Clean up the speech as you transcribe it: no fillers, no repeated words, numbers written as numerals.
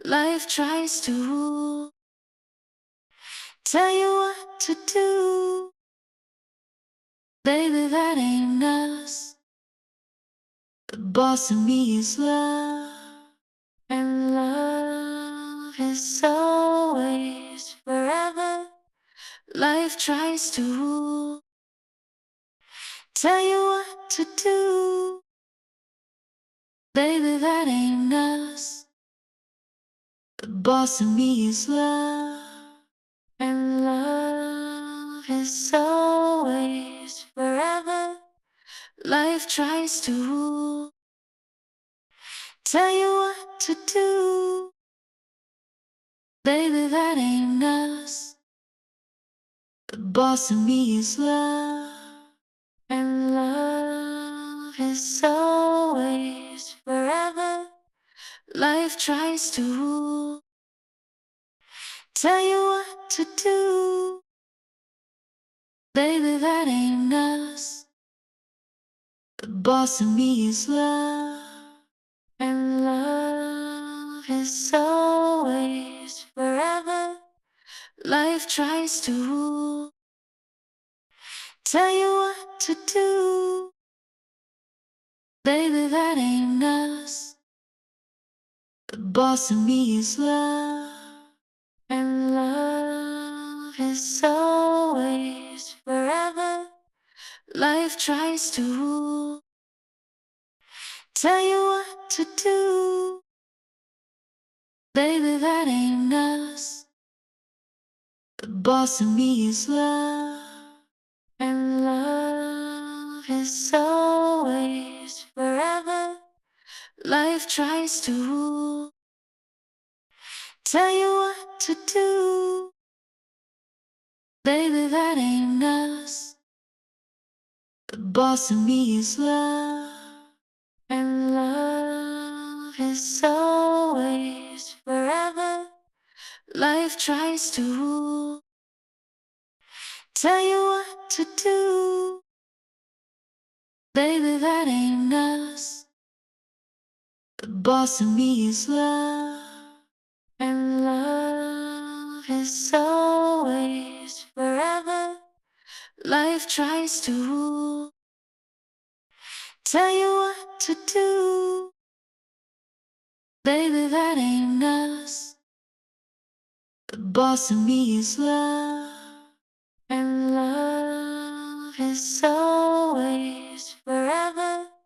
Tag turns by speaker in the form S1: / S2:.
S1: Life tries to tell you what to do. Baby, that ain't us. The boss of me is love, and love is always forever. Life tries to tell you what to do. Baby, that ain't us. The boss of me is love, and love is always forever. Life tries to tell you what to do. Baby, that ain't us. The boss of me is love, and love is always forever. Life tries to tell you what to do. Baby, that ain't us. The boss of me is love, and love is always forever. Life tries to tell you what to do. Baby, that ain't us. The boss of me is love, and love is always forever. Life tries to tell you what to do. Baby, that ain't us. The boss of me is love, and love is always forever. Life tries to tell you what to do. Baby, that ain't us. The boss of me is love, and love is always forever. Life tries to tell you what to do. Baby, that ain't us. The boss of me is love, and love is always forever. Life tries to tell you what to do. Baby, that ain't us. The boss of me is love, and love is